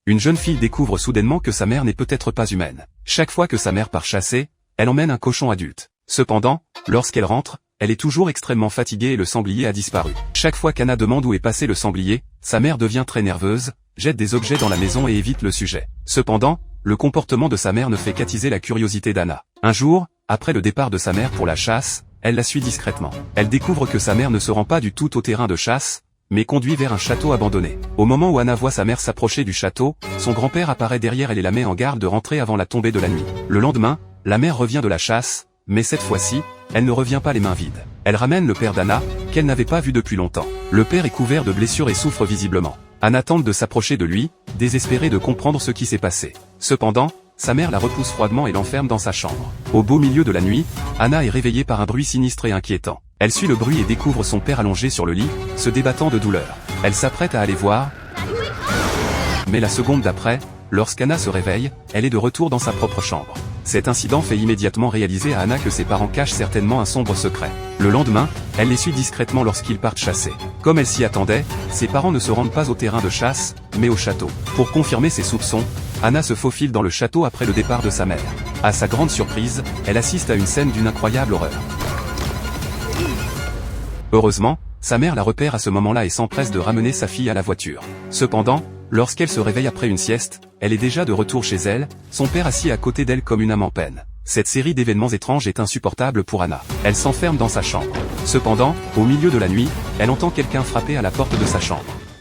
une jeune fille découvre soudainement que sa mère n'est peut-être pas humaine. Chaque fois que sa mère part chasser, elle emmène un cochon adulte. Cependant, lorsqu'elle rentre, elle est toujours extrêmement fatiguée et le sanglier a disparu. Chaque fois qu'Anna demande où est passé le sanglier, sa mère devient très nerveuse, jette des objets dans la maison et évite le sujet. Cependant, le comportement de sa mère ne fait qu'attiser la curiosité d'Anna. Un jour, après le départ de sa mère pour la chasse, elle la suit discrètement. Elle découvre que sa mère ne se rend pas du tout au terrain de chasse, mais conduit vers un château abandonné. Au moment où Anna voit sa mère s'approcher du château, son grand-père apparaît derrière elle et la met en garde de rentrer avant la tombée de la nuit. Le lendemain, la mère revient de la chasse, mais cette fois-ci, elle ne revient pas les mains vides. Elle ramène le père d'Anna, qu'elle n'avait pas vu depuis longtemps. Le père est couvert de blessures et souffre visiblement. Anna tente de s'approcher de lui, désespérée de comprendre ce qui s'est passé. Cependant, sa mère la repousse froidement et l'enferme dans sa chambre. Au beau milieu de la nuit, Anna est réveillée par un bruit sinistre et inquiétant. Elle suit le bruit et découvre son père allongé sur le lit, se débattant de douleur. Elle s'apprête à aller voir, mais la seconde d'après, lorsqu'Anna se réveille, elle est de retour dans sa propre chambre. Cet incident fait immédiatement réaliser à Anna que ses parents cachent certainement un sombre secret. Le lendemain, elle les suit discrètement lorsqu'ils partent chasser. Comme elle s'y attendait, ses parents ne se rendent pas au terrain de chasse, mais au château. Pour confirmer ses soupçons, Anna se faufile dans le château après le départ de sa mère. À sa grande surprise, elle assiste à une scène d'une incroyable horreur. Heureusement, sa mère la repère à ce moment-là et s'empresse de ramener sa fille à la voiture. Cependant, lorsqu'elle se réveille après une sieste, elle est déjà de retour chez elle, son père assis à côté d'elle comme une âme en peine. Cette série d'événements étranges est insupportable pour Anna. Elle s'enferme dans sa chambre. Cependant, au milieu de la nuit, elle entend quelqu'un frapper à la porte de sa chambre.